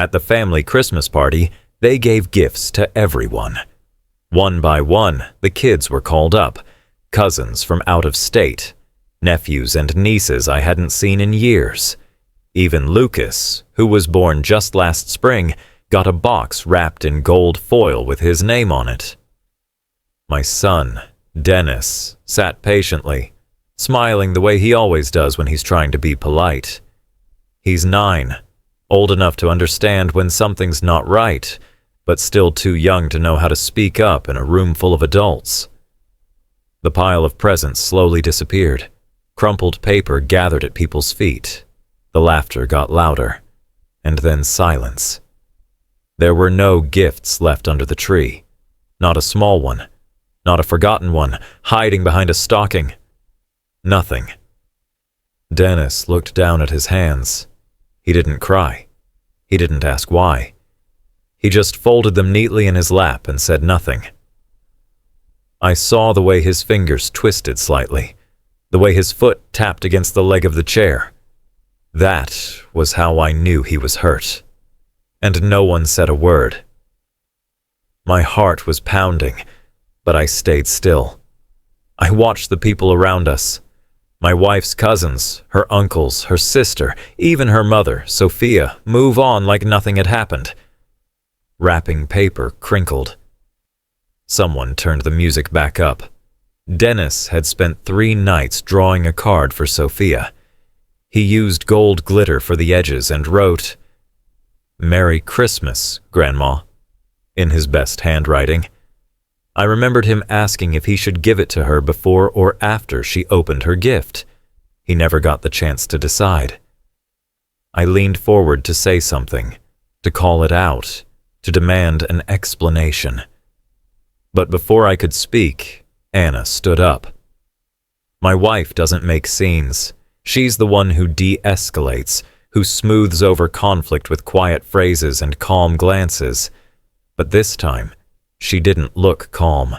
At the family Christmas party, they gave gifts to everyone. One by one, the kids were called up, cousins from out of state, nephews and nieces I hadn't seen in years. Even Lucas, who was born just last spring, got a box wrapped in gold foil with his name on it. My son, Dennis, sat patiently, smiling the way he always does when he's trying to be polite. He's 9, old enough to understand when something's not right, but still too young to know how to speak up in a room full of adults. The pile of presents slowly disappeared. Crumpled paper gathered at people's feet. The laughter got louder, and then silence. There were no gifts left under the tree. Not a small one. Not a forgotten one, hiding behind a stocking. Nothing. Dennis looked down at his hands. He didn't cry. He didn't ask why. He just folded them neatly in his lap and said nothing. I saw the way his fingers twisted slightly, the way his foot tapped against the leg of the chair. That was how I knew he was hurt. And no one said a word. My heart was pounding, but I stayed still. I watched the people around us. My wife's cousins, her uncles, her sister, even her mother, Sophia, move on like nothing had happened. Wrapping paper crinkled. Someone turned the music back up. Dennis had spent 3 nights drawing a card for Sophia. He used gold glitter for the edges and wrote, "Merry Christmas, Grandma," in his best handwriting. I remembered him asking if he should give it to her before or after she opened her gift. He never got the chance to decide. I leaned forward to say something, to call it out, to demand an explanation. But before I could speak, Anna stood up. My wife doesn't make scenes. She's the one who de-escalates, who smooths over conflict with quiet phrases and calm glances. But this time, she didn't look calm.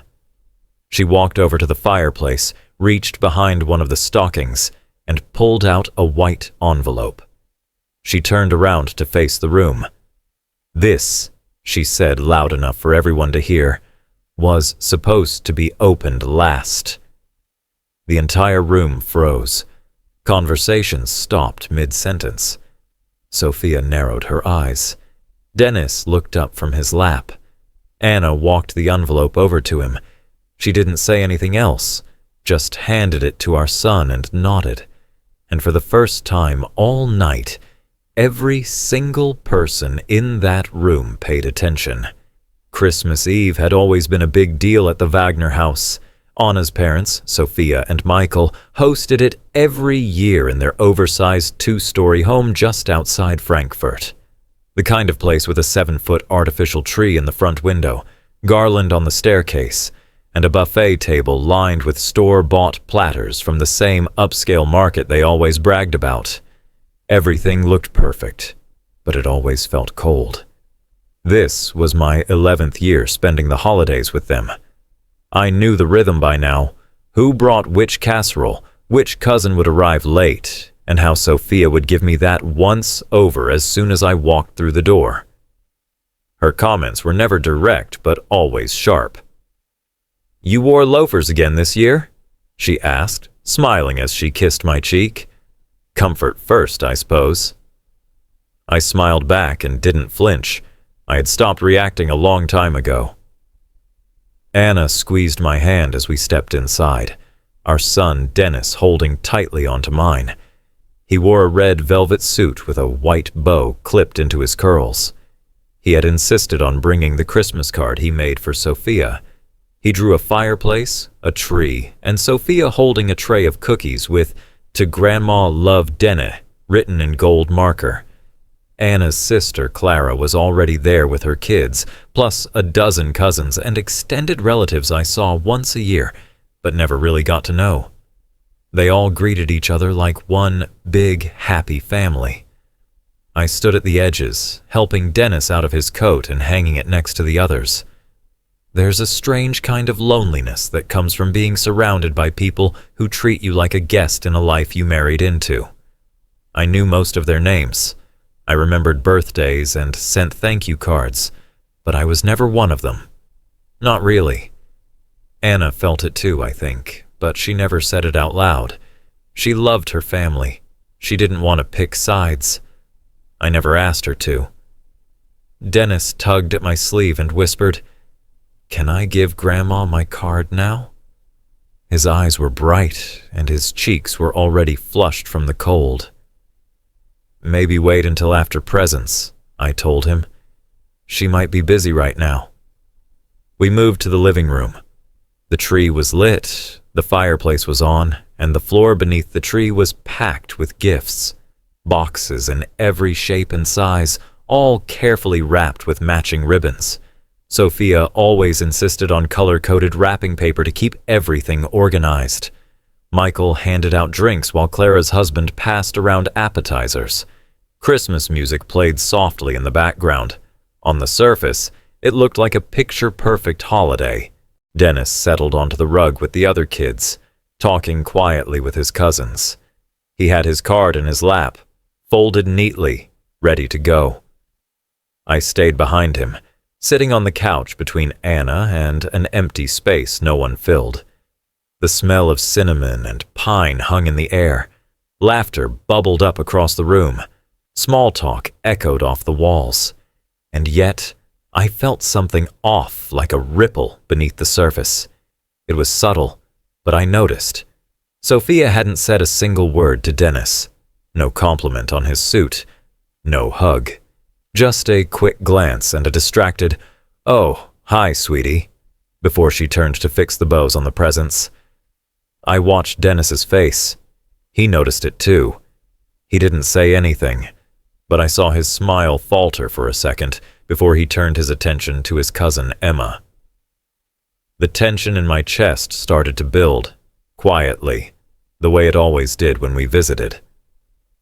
She walked over to the fireplace, reached behind one of the stockings, and pulled out a white envelope. She turned around to face the room. "This," she said loud enough for everyone to hear, "was supposed to be opened last." The entire room froze. Conversations stopped mid-sentence. Sophia narrowed her eyes. Dennis looked up from his lap. Anna walked the envelope over to him. She didn't say anything else, just handed it to our son and nodded. And for the first time all night, every single person in that room paid attention. Christmas Eve had always been a big deal at the Wagner house. Anna's parents, Sophia and Michael, hosted it every year in their oversized 2-story home just outside Frankfurt. The kind of place with a 7-foot artificial tree in the front window, garland on the staircase, and a buffet table lined with store-bought platters from the same upscale market they always bragged about. Everything looked perfect, but it always felt cold. This was my 11th year spending the holidays with them. I knew the rhythm by now, who brought which casserole, which cousin would arrive late, and how Sophia would give me that once over as soon as I walked through the door. Her comments were never direct, but always sharp. "You wore loafers again this year?" she asked, smiling as she kissed my cheek. "Comfort first, I suppose." I smiled back and didn't flinch. I had stopped reacting a long time ago. Anna squeezed my hand as we stepped inside, our son Dennis holding tightly onto mine. He wore a red velvet suit with a white bow clipped into his curls. He had insisted on bringing the Christmas card he made for Sophia. He drew a fireplace, a tree, and Sophia holding a tray of cookies with "To Grandma Love Denne" written in gold marker. Anna's sister, Clara, was already there with her kids, plus a dozen cousins and extended relatives I saw once a year, but never really got to know. They all greeted each other like one big, happy family. I stood at the edges, helping Dennis out of his coat and hanging it next to the others. There's a strange kind of loneliness that comes from being surrounded by people who treat you like a guest in a life you married into. I knew most of their names. I remembered birthdays and sent thank you cards, but I was never one of them. Not really. Anna felt it too, I think, but she never said it out loud. She loved her family. She didn't want to pick sides. I never asked her to. Dennis tugged at my sleeve and whispered, "Can I give Grandma my card now?" His eyes were bright, and his cheeks were already flushed from the cold. "Maybe wait until after presents," I told him. "She might be busy right now." We moved to the living room. The tree was lit, the fireplace was on, and the floor beneath the tree was packed with gifts. Boxes in every shape and size, all carefully wrapped with matching ribbons. Sophia always insisted on color-coded wrapping paper to keep everything organized. Michael handed out drinks while Clara's husband passed around appetizers. Christmas music played softly in the background. On the surface, it looked like a picture-perfect holiday. Dennis settled onto the rug with the other kids, talking quietly with his cousins. He had his card in his lap, folded neatly, ready to go. I stayed behind him, sitting on the couch between Anna and an empty space no one filled. The smell of cinnamon and pine hung in the air. Laughter bubbled up across the room. Small talk echoed off the walls. And yet, I felt something off, like a ripple beneath the surface. It was subtle, but I noticed. Sophia hadn't said a single word to Dennis. No compliment on his suit. No hug. Just a quick glance and a distracted, "Oh, hi, sweetie," before she turned to fix the bows on the presents. I watched Dennis's face. He noticed it too. He didn't say anything, but I saw his smile falter for a second before he turned his attention to his cousin Emma. The tension in my chest started to build, quietly, the way it always did when we visited.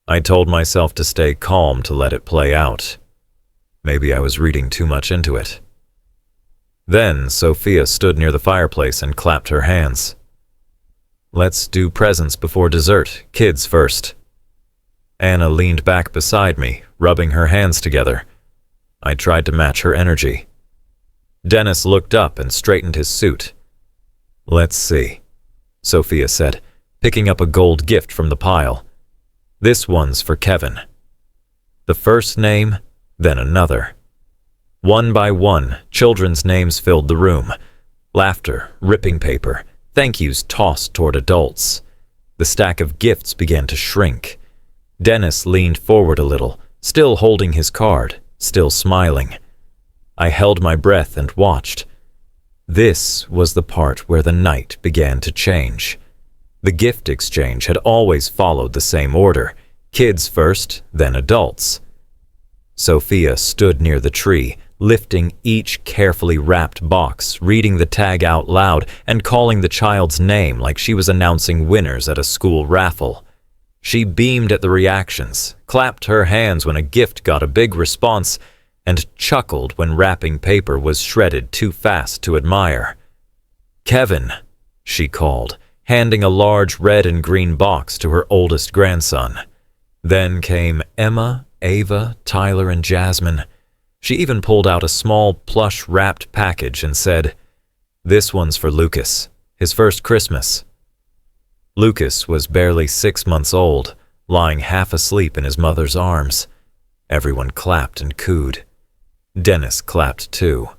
I told myself to stay calm to let it play out. Maybe I was reading too much into it. Then Sophia stood near the fireplace and clapped her hands. "Let's do presents before dessert, kids first." Anna leaned back beside me, rubbing her hands together. I tried to match her energy. Dennis looked up and straightened his suit. "Let's see," Sophia said, picking up a gold gift from the pile. "This one's for Kevin." The first name, then another. One by one, children's names filled the room. Laughter, ripping paper, thank yous tossed toward adults. The stack of gifts began to shrink. Dennis leaned forward a little, still holding his card, still smiling. I held my breath and watched. This was the part where the night began to change. The gift exchange had always followed the same order, kids first, then adults. Sophia stood near the tree, lifting each carefully wrapped box, reading the tag out loud, and calling the child's name like she was announcing winners at a school raffle. She beamed at the reactions, clapped her hands when a gift got a big response, and chuckled when wrapping paper was shredded too fast to admire. "Kevin," she called, handing a large red and green box to her oldest grandson. Then came Emma, Ava, Tyler, and Jasmine. She even pulled out a small plush-wrapped package and said, "This one's for Lucas, his first Christmas." Lucas was barely 6 months old, lying half asleep in his mother's arms. Everyone clapped and cooed. Dennis clapped too.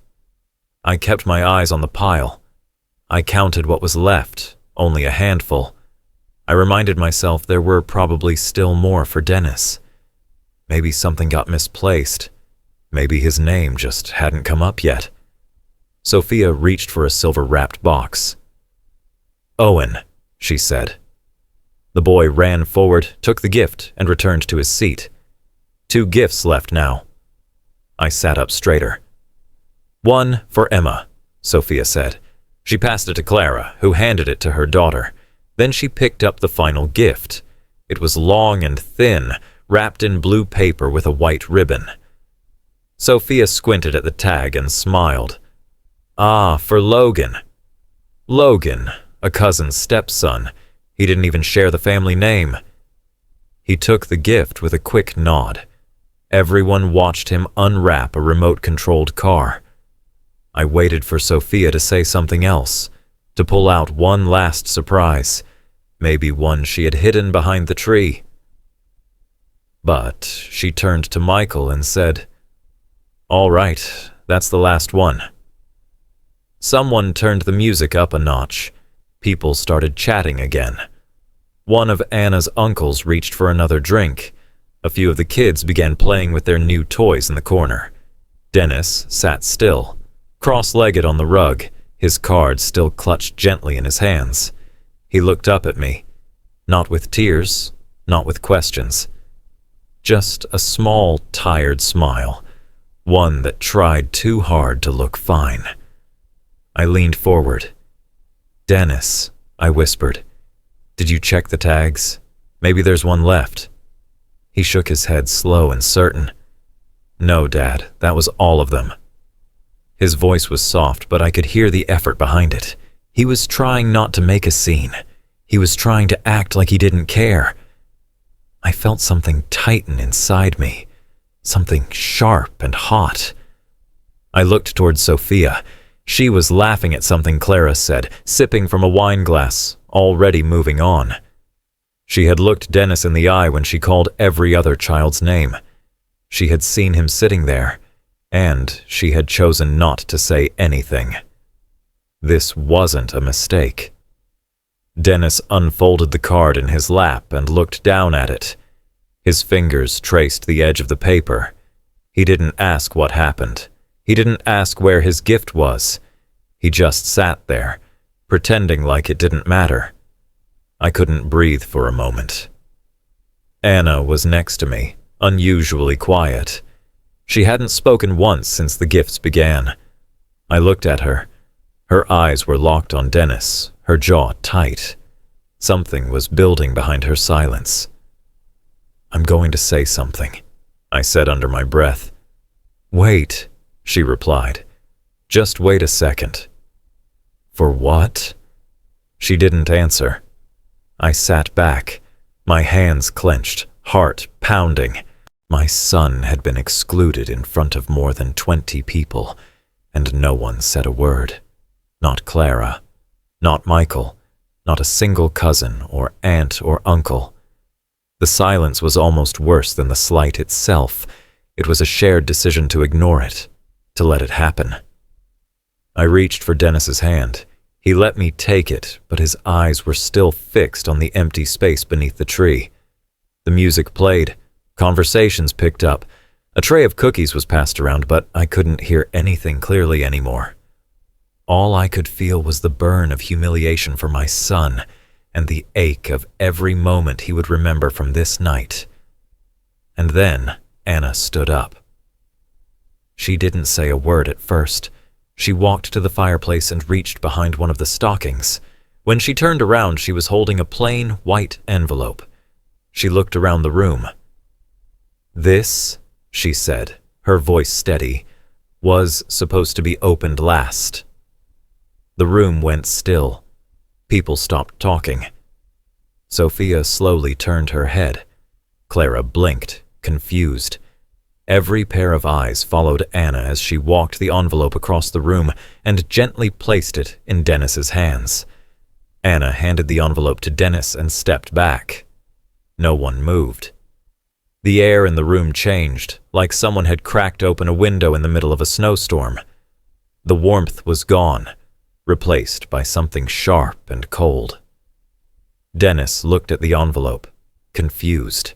I kept my eyes on the pile. I counted what was left, only a handful. I reminded myself there were probably still more for Dennis. Maybe something got misplaced. Maybe his name just hadn't come up yet. Sophia reached for a silver-wrapped box. "Owen," she said. The boy ran forward, took the gift, and returned to his seat. 2 gifts left now. I sat up straighter. "One for Emma," Sophia said. She passed it to Clara, who handed it to her daughter. Then she picked up the final gift. It was long and thin, wrapped in blue paper with a white ribbon. Sophia squinted at the tag and smiled. "Ah, for Logan." Logan, a cousin's stepson. He didn't even share the family name. He took the gift with a quick nod. Everyone watched him unwrap a remote-controlled car. I waited for Sophia to say something else, to pull out one last surprise, maybe one she had hidden behind the tree. But she turned to Michael and said, "All right, that's the last one." Someone turned the music up a notch. People started chatting again. One of Anna's uncles reached for another drink. A few of the kids began playing with their new toys in the corner. Dennis sat still, cross-legged on the rug, his cards still clutched gently in his hands. He looked up at me, not with tears, not with questions. Just a small, tired smile, one that tried too hard to look fine. I leaned forward. "Dennis," I whispered, "did you check the tags? Maybe there's one left." He shook his head, slow and certain. "No, Dad, that was all of them." His voice was soft, but I could hear the effort behind it. He was trying not to make a scene. He was trying to act like he didn't care. I felt something tighten inside me, something sharp and hot. I looked towards Sophia. She was laughing at something Clara said, sipping from a wine glass, already moving on. She had looked Dennis in the eye when she called every other child's name. She had seen him sitting there, and she had chosen not to say anything. This wasn't a mistake. Dennis unfolded the card in his lap and looked down at it. His fingers traced the edge of the paper. He didn't ask what happened. He didn't ask where his gift was. He just sat there, pretending like it didn't matter. I couldn't breathe for a moment. Anna was next to me, unusually quiet. She hadn't spoken once since the gifts began. I looked at her. Her eyes were locked on Dennis, her jaw tight. Something was building behind her silence. "I'm going to say something," I said under my breath. "Wait," she replied. "Just wait a second." "For what?" She didn't answer. I sat back, my hands clenched, heart pounding. My son had been excluded in front of more than 20 people, and no one said a word. Not Clara, not Michael, not a single cousin or aunt or uncle. The silence was almost worse than the slight itself. It was a shared decision to ignore it, to let it happen. I reached for Dennis's hand. He let me take it, but his eyes were still fixed on the empty space beneath the tree. The music played. Conversations picked up. A tray of cookies was passed around, but I couldn't hear anything clearly anymore. All I could feel was the burn of humiliation for my son and the ache of every moment he would remember from this night. And then Anna stood up. She didn't say a word at first. She walked to the fireplace and reached behind one of the stockings. When she turned around, she was holding a plain white envelope. She looked around the room. "This," she said, her voice steady, "was supposed to be opened last." The room went still. People stopped talking. Sophia slowly turned her head. Clara blinked, confused. Every pair of eyes followed Anna as she walked the envelope across the room and gently placed it in Dennis's hands. Anna handed the envelope to Dennis and stepped back. No one moved. The air in the room changed, like someone had cracked open a window in the middle of a snowstorm. The warmth was gone, replaced by something sharp and cold. Dennis looked at the envelope, confused.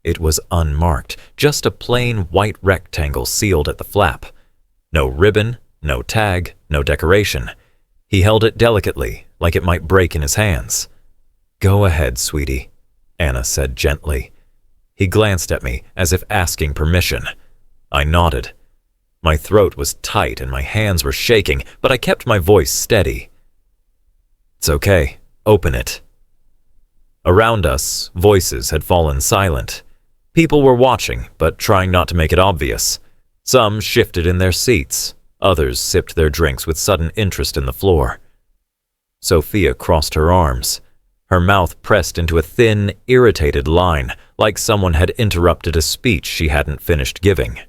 It was unmarked, just a plain white rectangle sealed at the flap. No ribbon, no tag, no decoration. He held it delicately, like it might break in his hands. "Go ahead, sweetie," Anna said gently. He glanced at me, as if asking permission. I nodded. My throat was tight and my hands were shaking, but I kept my voice steady. "It's okay. Open it." Around us, voices had fallen silent. People were watching, but trying not to make it obvious. Some shifted in their seats. Others sipped their drinks with sudden interest in the floor. Sophia crossed her arms. her mouth pressed into a thin, irritated line, like someone had interrupted a speech she hadn't finished giving.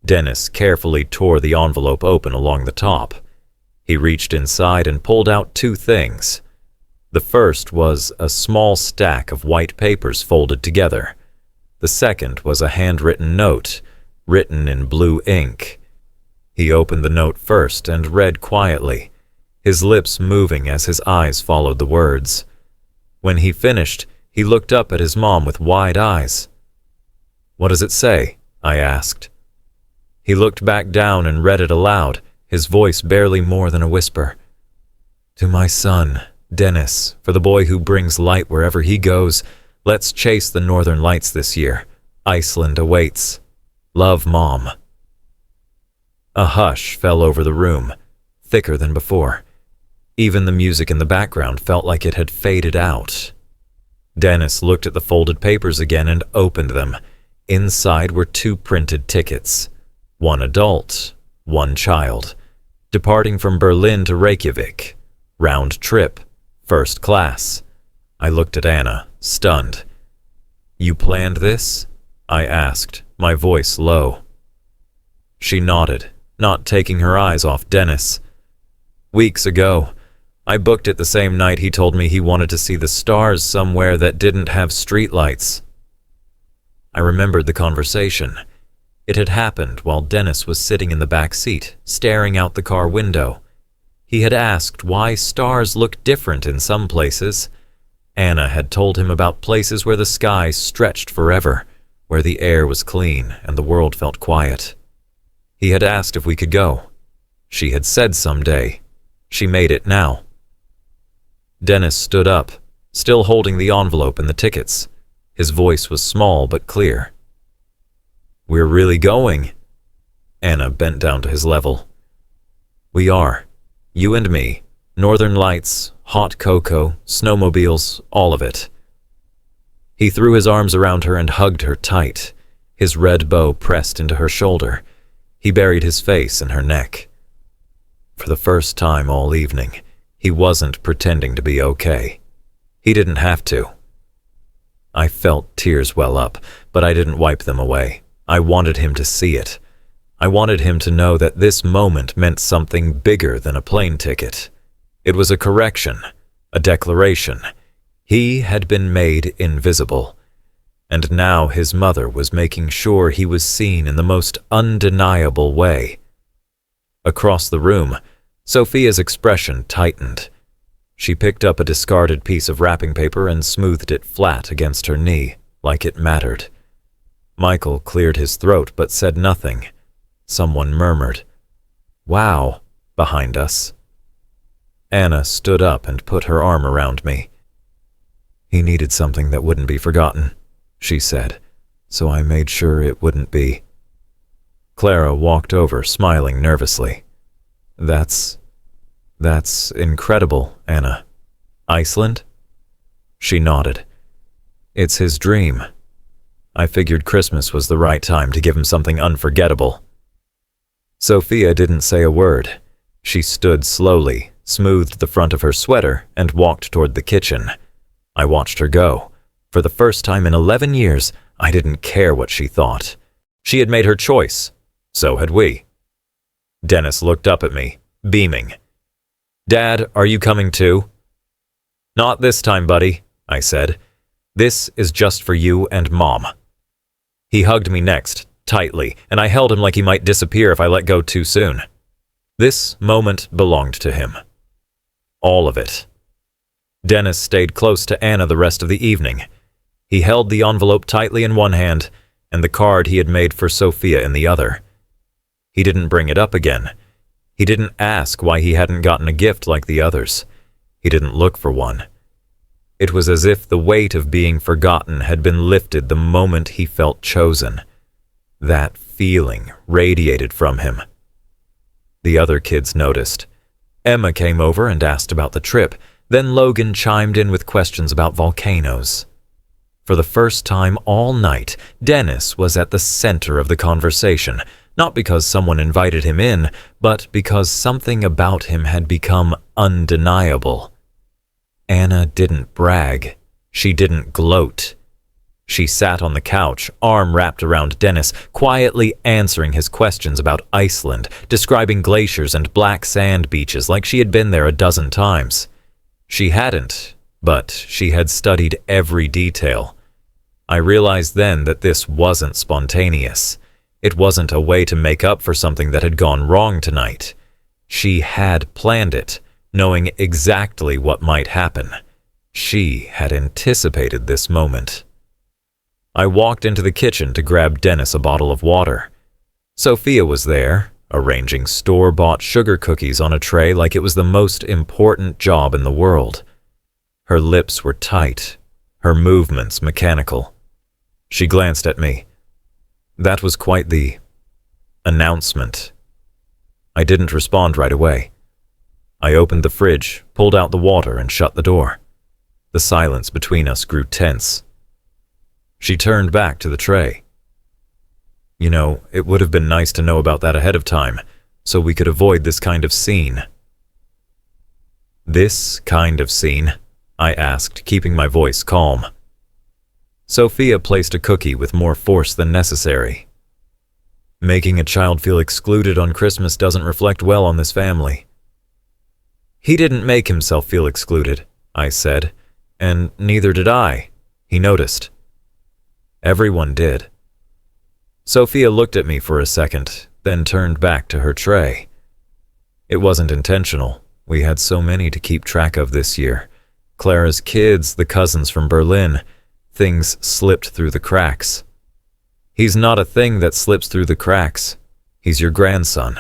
Dennis carefully tore the envelope open along the top. He reached inside and pulled out two things. The first was a small stack of white papers folded together. The second was a handwritten note, written in blue ink. He opened the note first and read quietly, his lips moving as his eyes followed the words. When he finished, he looked up at his mom with wide eyes. "What does it say?" I asked. He looked back down and read it aloud, his voice barely more than a whisper. "To my son, Dennis, for the boy who brings light wherever he goes, let's chase the northern lights this year. Iceland awaits. Love, Mom." A hush fell over the room, thicker than before. Even the music in the background felt like it had faded out. Dennis looked at the folded papers again and opened them. Inside were two printed tickets. One adult, one child. Departing from Berlin to Reykjavik. Round trip. First class. I looked at Anna, stunned. "You planned this?" I asked, my voice low. She nodded, not taking her eyes off Dennis. "Weeks ago. I booked it the same night he told me he wanted to see the stars somewhere that didn't have streetlights." I remembered the conversation. It had happened while Dennis was sitting in the back seat, staring out the car window. He had asked why stars looked different in some places. Anna had told him about places where the sky stretched forever, where the air was clean and the world felt quiet. He had asked if we could go. She had said someday. She made it now. Dennis stood up, still holding the envelope and the tickets. His voice was small but clear. "We're really going?" Anna bent down to his level. "We are. You and me. Northern lights, hot cocoa, snowmobiles, all of it." He threw his arms around her and hugged her tight, his red bow pressed into her shoulder. He buried his face in her neck. For the first time all evening, he wasn't pretending to be okay. He didn't have to. I felt tears well up, but I didn't wipe them away. I wanted him to see it. I wanted him to know that this moment meant something bigger than a plane ticket. It was a correction, a declaration. He had been made invisible, and now his mother was making sure he was seen in the most undeniable way. Across the room, Sophia's expression tightened. She picked up a discarded piece of wrapping paper and smoothed it flat against her knee, like it mattered. Michael cleared his throat but said nothing. Someone murmured, "Wow," behind us. Anna stood up and put her arm around me. "He needed something that wouldn't be forgotten," she said, "so I made sure it wouldn't be." Clara walked over, smiling nervously. That's incredible, Anna. Iceland?" She nodded. "It's his dream. I figured Christmas was the right time to give him something unforgettable." Sophia didn't say a word. She stood slowly, smoothed the front of her sweater, and walked toward the kitchen. I watched her go. For the first time in 11 years, I didn't care what she thought. She had made her choice. So had we. Dennis looked up at me, beaming. "Dad, are you coming too?" "Not this time, buddy," I said. "This is just for you and Mom." He hugged me next, tightly, and I held him like he might disappear if I let go too soon. This moment belonged to him. All of it. Dennis stayed close to Anna the rest of the evening. He held the envelope tightly in one hand and the card he had made for Sophia in the other. He didn't bring it up again. He didn't ask why he hadn't gotten a gift like the others. He didn't look for one. It was as if the weight of being forgotten had been lifted the moment he felt chosen. That feeling radiated from him. The other kids noticed. Emma came over and asked about the trip. Then Logan chimed in with questions about volcanoes. For the first time all night, Dennis was at the center of the conversation, not because someone invited him in, but because something about him had become undeniable. Anna didn't brag. She didn't gloat. She sat on the couch, arm wrapped around Dennis, quietly answering his questions about Iceland, describing glaciers and black sand beaches like she had been there a dozen times. She hadn't, but she had studied every detail. I realized then that this wasn't spontaneous. It wasn't a way to make up for something that had gone wrong tonight. She had planned it, knowing exactly what might happen. She had anticipated this moment. I walked into the kitchen to grab Dennis a bottle of water. Sophia was there, arranging store-bought sugar cookies on a tray like it was the most important job in the world. Her lips were tight, her movements mechanical. She glanced at me. That was quite the announcement. I didn't respond right away. I opened the fridge, pulled out the water, and shut the door. The silence between us grew tense. She turned back to the tray. You know, it would have been nice to know about that ahead of time, so we could avoid this kind of scene. This kind of scene? I asked, keeping my voice calm. Sophia placed a cookie with more force than necessary. Making a child feel excluded on Christmas doesn't reflect well on this family. He didn't make himself feel excluded, I said, and neither did I. He noticed. Everyone did. Sophia looked at me for a second, then turned back to her tray. It wasn't intentional. We had so many to keep track of this year. Clara's kids, the cousins from Berlin. Things slipped through the cracks. He's not a thing that slips through the cracks. He's your grandson.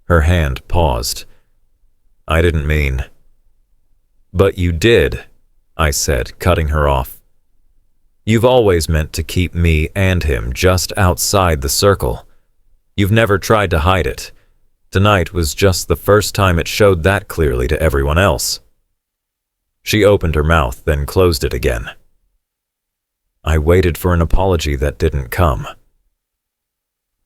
Her hand paused. I didn't mean. But you did, I said, cutting her off. You've always meant to keep me and him just outside the circle. You've never tried to hide it. Tonight was just the first time it showed that clearly to everyone else. She opened her mouth, then closed it again. I waited for an apology that didn't come.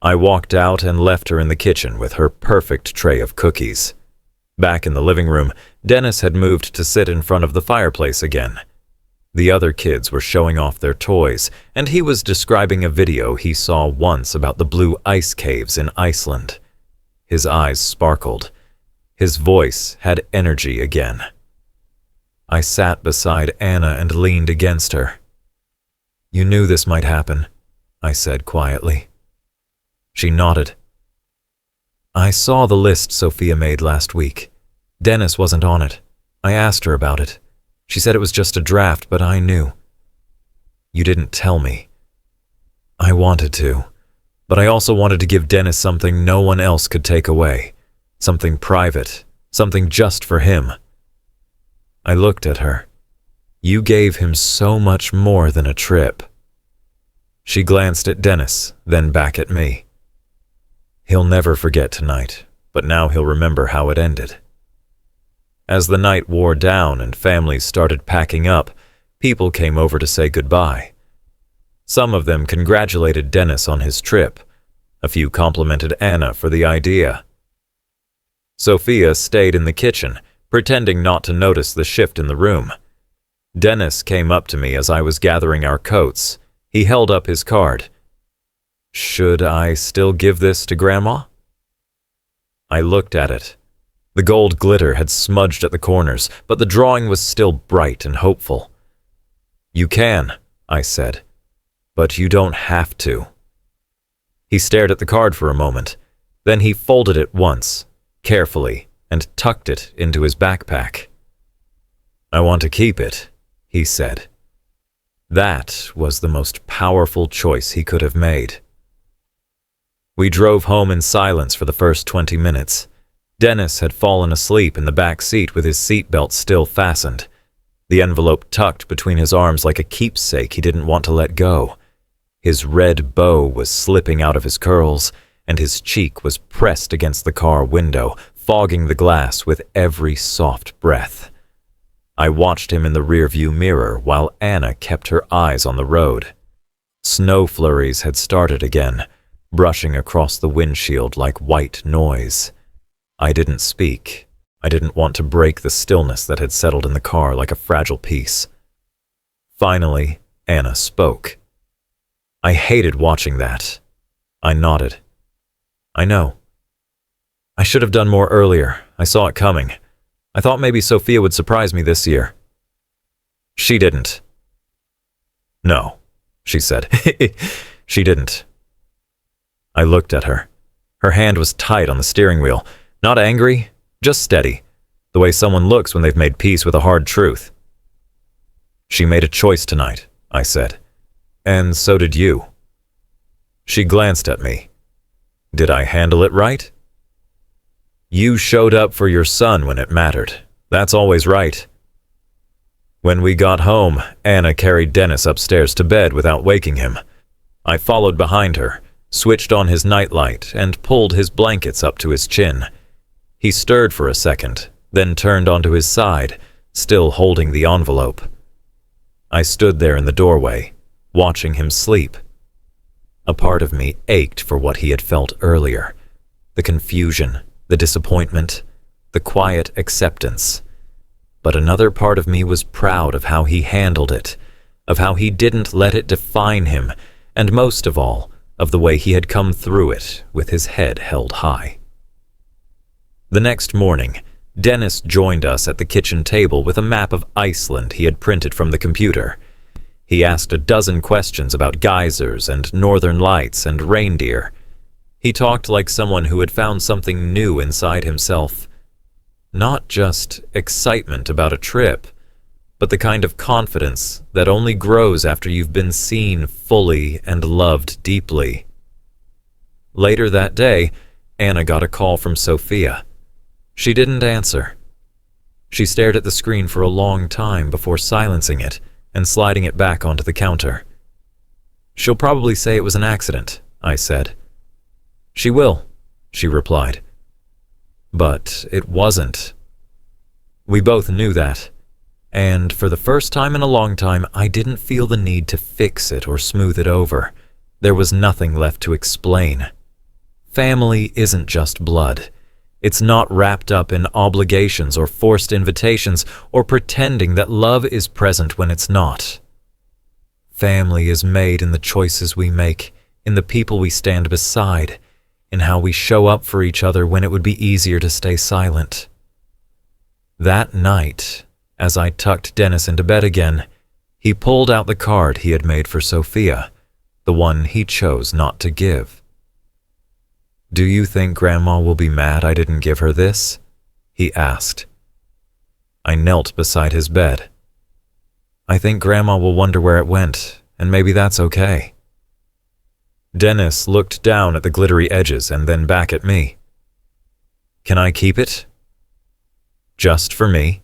I walked out and left her in the kitchen with her perfect tray of cookies. Back in the living room, Dennis had moved to sit in front of the fireplace again. The other kids were showing off their toys, and he was describing a video he saw once about the blue ice caves in Iceland. His eyes sparkled. His voice had energy again. I sat beside Anna and leaned against her. You knew this might happen, I said quietly. She nodded. I saw the list Sophia made last week. Dennis wasn't on it. I asked her about it. She said it was just a draft, but I knew. You didn't tell me. I wanted to, but I also wanted to give Dennis something no one else could take away. Something private, something just for him. I looked at her. You gave him so much more than a trip. She glanced at Dennis, then back at me. He'll never forget tonight, but now he'll remember how it ended. As the night wore down and families started packing up, people came over to say goodbye. Some of them congratulated Dennis on his trip. A few complimented Anna for the idea. Sophia stayed in the kitchen, pretending not to notice the shift in the room. Dennis came up to me as I was gathering our coats. He held up his card. Should I still give this to Grandma? I looked at it. The gold glitter had smudged at the corners, but the drawing was still bright and hopeful. You can, I said, but you don't have to. He stared at the card for a moment. Then he folded it once, carefully, and tucked it into his backpack. I want to keep it, he said. That was the most powerful choice he could have made. We drove home in silence for the first 20 minutes. Dennis had fallen asleep in the back seat with his seatbelt still fastened, the envelope tucked between his arms like a keepsake he didn't want to let go. His red bow was slipping out of his curls, and his cheek was pressed against the car window, fogging the glass with every soft breath. I watched him in the rearview mirror while Anna kept her eyes on the road. Snow flurries had started again, brushing across the windshield like white noise. I didn't speak. I didn't want to break the stillness that had settled in the car like a fragile piece. Finally, Anna spoke. I hated watching that. I nodded. I know. I should have done more earlier. I saw it coming. I thought maybe Sophia would surprise me this year. She didn't. No, she said. She didn't. I looked at her. Her hand was tight on the steering wheel. Not angry, just steady. The way someone looks when they've made peace with a hard truth. She made a choice tonight, I said. And so did you. She glanced at me. Did I handle it right? You showed up for your son when it mattered. That's always right. When we got home, Anna carried Dennis upstairs to bed without waking him. I followed behind her, switched on his nightlight, and pulled his blankets up to his chin. He stirred for a second, then turned onto his side, still holding the envelope. I stood there in the doorway, watching him sleep. A part of me ached for what he had felt earlier. The confusion, the disappointment, the quiet acceptance. But another part of me was proud of how he handled it, of how he didn't let it define him, and most of all, of the way he had come through it with his head held high. The next morning, Dennis joined us at the kitchen table with a map of Iceland he had printed from the computer. He asked a dozen questions about geysers and northern lights and reindeer. He talked like someone who had found something new inside himself. Not just excitement about a trip, but the kind of confidence that only grows after you've been seen fully and loved deeply. Later that day, Anna got a call from Sophia. She didn't answer. She stared at the screen for a long time before silencing it and sliding it back onto the counter. She'll probably say it was an accident, I said. She will, she replied. But it wasn't. We both knew that. And for the first time in a long time, I didn't feel the need to fix it or smooth it over. There was nothing left to explain. Family isn't just blood. It's not wrapped up in obligations or forced invitations or pretending that love is present when it's not. Family is made in the choices we make, in the people we stand beside, in how we show up for each other when it would be easier to stay silent. That night, as I tucked Dennis into bed again, he pulled out the card he had made for Sophia, the one he chose not to give. Do you think Grandma will be mad I didn't give her this? He asked. I knelt beside his bed. I think Grandma will wonder where it went, and maybe that's okay. Dennis looked down at the glittery edges and then back at me. Can I keep it? Just for me?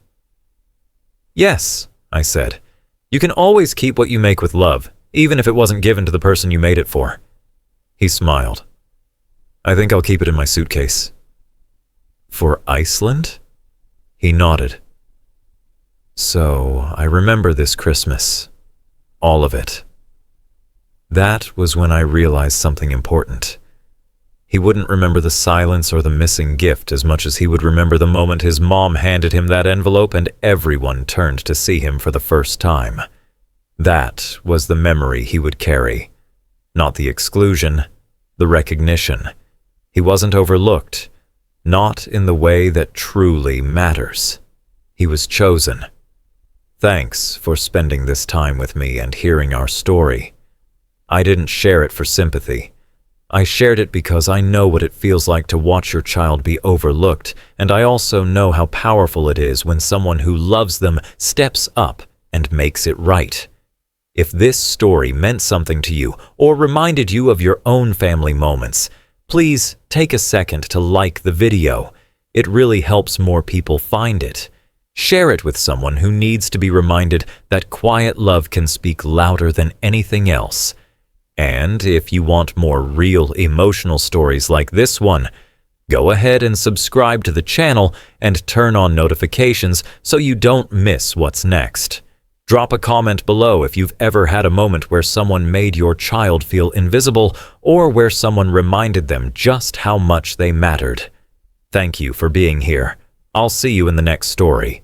Yes, I said. You can always keep what you make with love, even if it wasn't given to the person you made it for. He smiled. I think I'll keep it in my suitcase. For Iceland? He nodded. So, I remember this Christmas. All of it. That was when I realized something important. He wouldn't remember the silence or the missing gift as much as he would remember the moment his mom handed him that envelope and everyone turned to see him for the first time. That was the memory he would carry. Not the exclusion, the recognition. He wasn't overlooked, not in the way that truly matters. He was chosen. Thanks for spending this time with me and hearing our story. I didn't share it for sympathy. I shared it because I know what it feels like to watch your child be overlooked, and I also know how powerful it is when someone who loves them steps up and makes it right. If this story meant something to you or reminded you of your own family moments, please take a second to like the video. It really helps more people find it. Share it with someone who needs to be reminded that quiet love can speak louder than anything else. And if you want more real emotional stories like this one, go ahead and subscribe to the channel and turn on notifications so you don't miss what's next. Drop a comment below if you've ever had a moment where someone made your child feel invisible or where someone reminded them just how much they mattered. Thank you for being here. I'll see you in the next story.